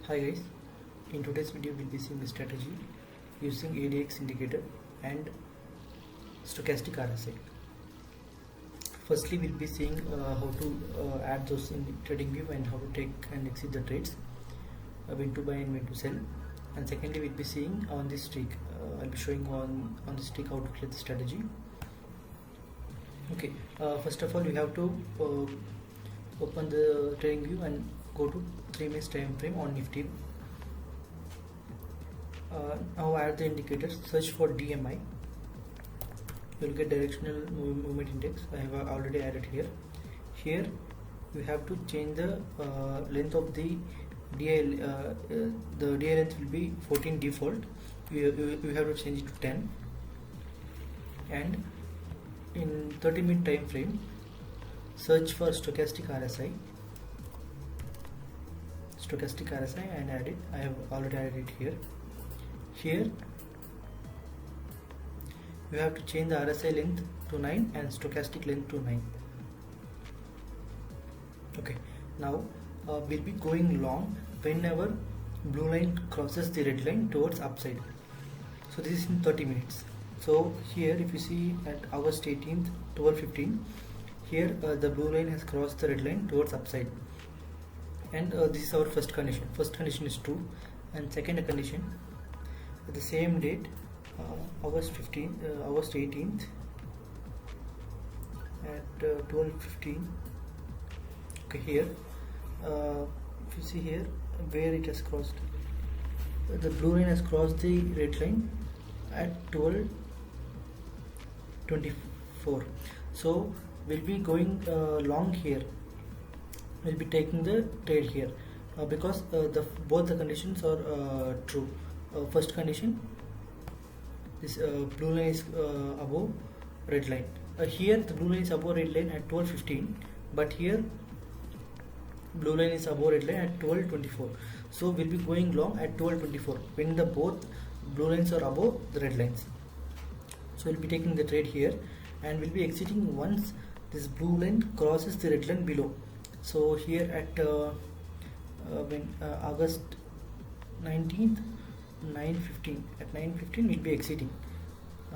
Hi guys, in today's video we'll be seeing a strategy using ADX indicator and stochastic RSI. Firstly, we'll be seeing how to add those in trading view and how to take and exit the trades, when to buy and when to sell. And secondly, we'll be seeing on this streak. I'll be showing on the streak how to create the strategy. Okay, first of all, you have to open the trading view and go to 3 minutes time frame on NIFTY. Now add the indicators, search for DMI. You will get directional movement index. I have already added here. Here you have to change the length of the DI. The DI length will be 14 default. You have to change it to 10. And in 30-minute time frame, search for stochastic RSI. Stochastic RSI and add it. I have already added it here. Here you have to change the RSI length to 9 and stochastic length to 9. Okay, now we'll be going long whenever blue line crosses the red line towards upside. So this is in 30 minutes. So here if you see at August 18th 12:15, here the blue line has crossed the red line towards upside, and this is our first condition. First condition is true, and second condition, at the same date, August 18th at 12:15. Okay, here if you see here where it has crossed, the blue line has crossed the red line at 12:24. So we'll be going long here. We'll be taking the trade here because both the conditions are true. First condition, this blue line is above red line. Here the blue line is above red line at 12:15, but here blue line is above red line at 12:24. So we'll be going long at 12:24 when the both blue lines are above the red lines. So we'll be taking the trade here and we'll be exiting once this blue line crosses the red line below. So here at August 19th 9:15, at 9:15 we'll be exiting.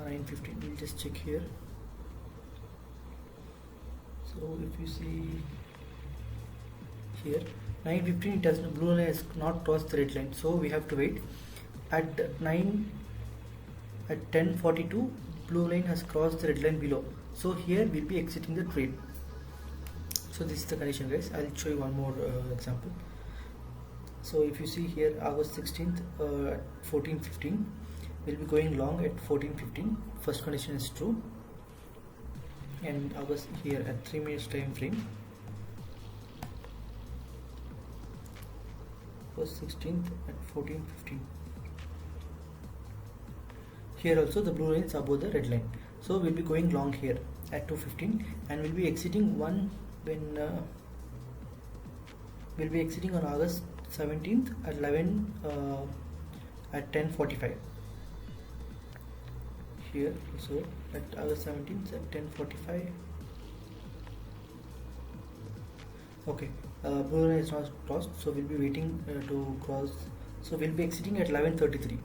9:15 we'll just check here. So if you see here 9:15, it has, blue line has not crossed the red line, so we have to wait. At 10:42 blue line has crossed the red line below, so here we'll be exiting the trade. So this is the condition, guys. I'll show you one more example. So if you see here August 16th at 14:15, we'll be going long at 14:15. First condition is true. And August here at 3 minutes time frame, August 16th at 14:15. Here also the blue line is above the red line, so we'll be going long here at 2:15, and we'll be exiting when we'll be exiting on August 17th at 10:45. Here also at August 17th at 10:45. Okay, blue line is not crossed, so we'll be waiting to cross. So we'll be exiting at 11:33.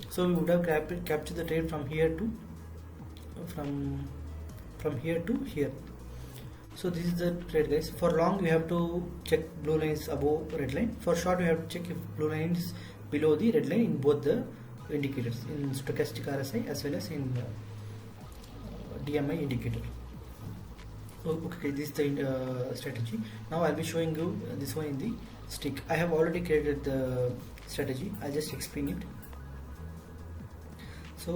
So we would have captured the trade from here to here to here. So this is the trade, guys. For long we have to check blue line is above red line. For short we have to check if blue line is below the red line in both the indicators, in stochastic RSI as well as in DMI indicator. Okay, this is the strategy. Now I'll be showing you this one in the stick. I have already created the strategy. I'll just explain it. So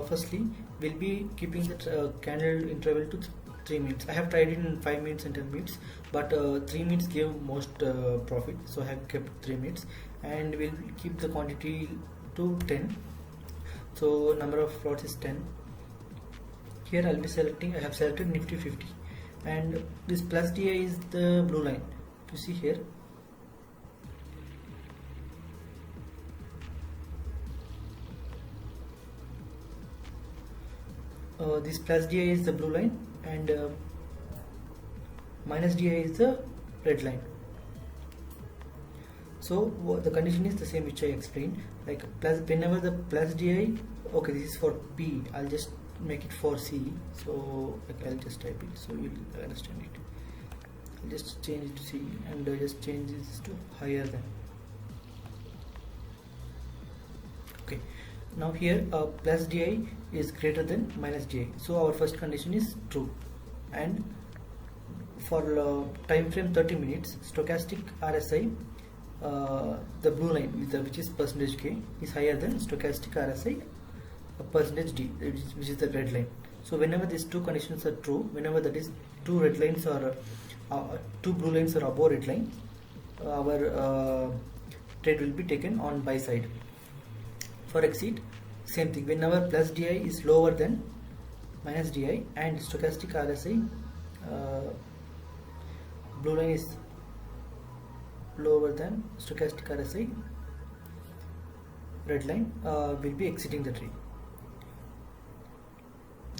firstly, we'll be keeping the candle interval to 3 minutes. I have tried it in 5 minutes and 10 minutes, but 3 minutes gave most profit, so I have kept 3 minutes, and we'll keep the quantity to 10. So number of lots is 10. Here I'll be selecting, I have selected Nifty 50, and this plus DI is the blue line. You see here, this plus DI is the blue line, and minus DI is the red line. So the condition is the same which I explained, like plus whenever the plus di, okay, this is for P, I'll just make it for C, so like I'll just type it so you'll understand it. I'll just change it to C and just change this to higher than. Okay, now here plus di is greater than minus di, so our first condition is true. And for time frame 30 minutes, stochastic RSI, the blue line which is percentage K is higher than stochastic RSI percentage D, which is the red line. So whenever these two conditions are true, whenever that is two red lines or two blue lines are above red line, our trade will be taken on buy side. For exit, same thing, whenever plus di is lower than minus di and stochastic RSI blue line is lower than stochastic RSI red line, will be exiting the trade.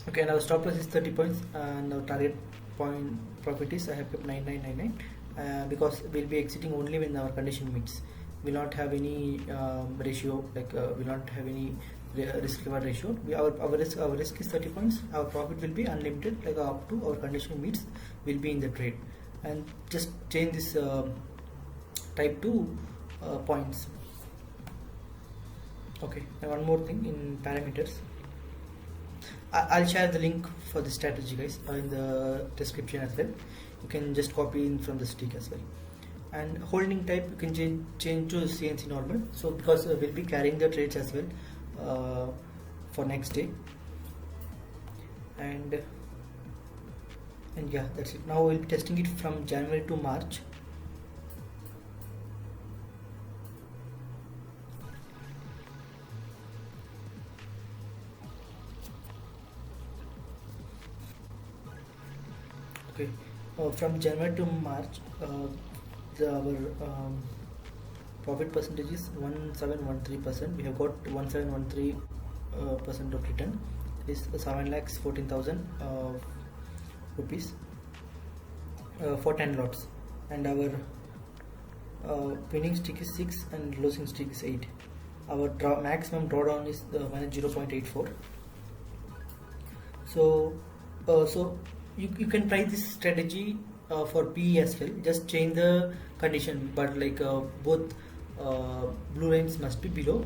Okay, and our stop loss is 30 points and our target point profit is I have kept 9999 because we'll be exiting only when our condition meets. Will not have any ratio, like will not have any risk reward ratio. Our risk is 30 points. Our profit will be unlimited, like up to our condition meets will be in the trade. And just change this type to points. Okay, and one more thing in parameters, I'll share the link for the strategy, guys, in the description as well. You can just copy in from the stick as well. And holding type you can change to CNC normal, so because we'll be carrying the trades as well for next day. And yeah, that's it. Now we'll be testing it from January to March. Okay, from January to March, our profit percentage is 1713%. We have got 1713% of return. Is 7,14,000 rupees for 10 lots, and our winning stick is 6 and losing stick is 8. Our maximum drawdown is minus 0.84. So you can try this strategy for PE as well. Just change the condition, but like both blue lines must be below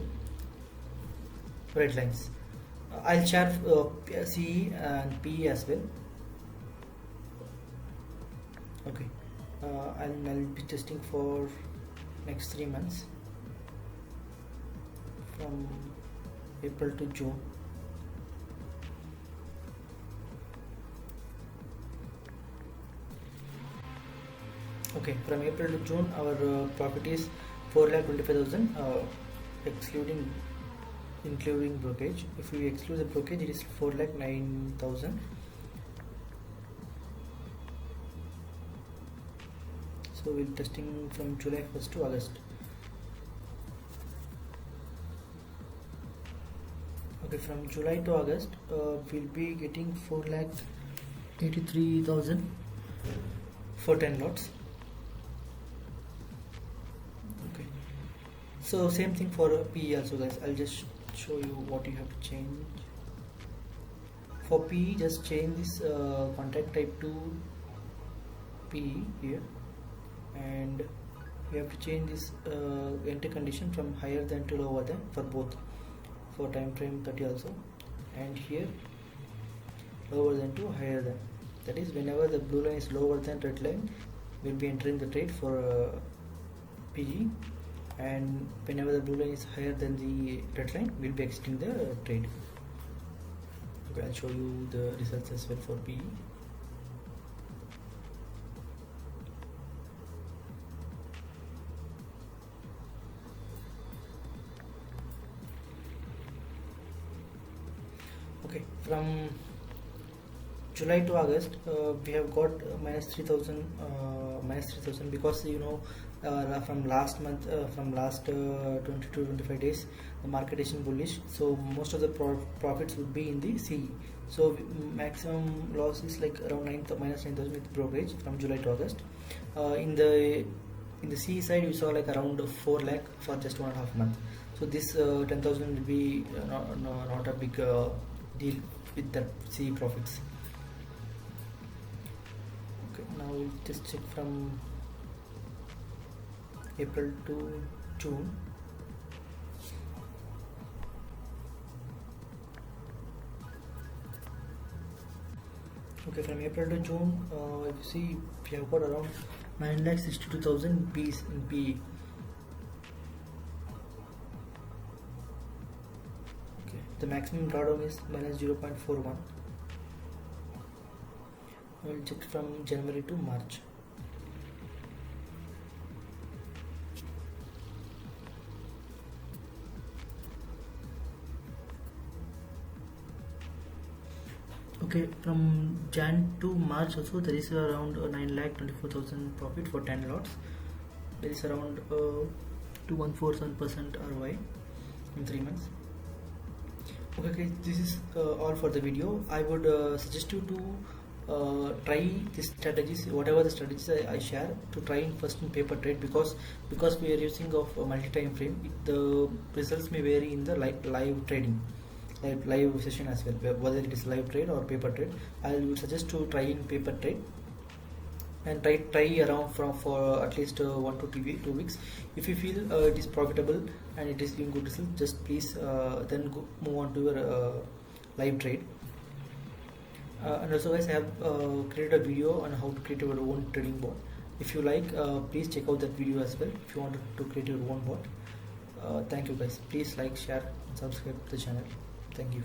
red lines. I'll share CE and PE as well. Okay, I'll be testing for next 3 months from April to June. Okay, from April to June our profit is 4,25,000 including brokerage. If we exclude the brokerage, it is 4,09,000. So we'll be testing from July 1st to August. Okay, from July to August we'll be getting 4,83,000 for 10 lots. Okay, so same thing for PE also, guys. I'll just show you what you have to change. For PE, just change this contract type to PE here, and you have to change this entry condition from higher than to lower than for both, for time frame 30 also, and here lower than to higher than. That is, whenever the blue line is lower than red line, we'll be entering the trade for PE, and whenever the blue line is higher than the red line, we'll be exiting the trade. Okay, I'll show you the results as well for PE. Okay, from July to August we have got minus 3,000 because from last month, from last 20 to 25 days the market is in bullish, so most of the profits would be in the CE. So maximum loss is like around minus 9,000 with brokerage from July to August. In the in the C side you saw like around 4 lakh for just 1.5 months. So this 10,000 will be not a big deal with that C profits. Okay, now we'll just check from April to June. Okay, from April to June, if you see, we have got around 9,62,000 Bs in PE. Okay, the maximum drawdown is minus 0.41. We'll check from January to March. Okay, from Jan to March also there is around 9,24,000 profit for 10 lots. There is around 2.47% ROI in 3 months. Okay, this is all for the video. I would suggest you to try these strategies, whatever the strategies I share, to try in first in paper trade, because we are using of multi-time frame. The results may vary in the live trading. Live session as well, whether it is live trade or paper trade. I would suggest to try in paper trade and try around for at least 1 to 2 weeks. If you feel it is profitable and it is giving good results, just please then move on to your live trade. And also guys, I have created a video on how to create your own trading bot. If you like, please check out that video as well if you want to create your own bot. Thank you guys. Please like, share and subscribe to the channel. Thank you.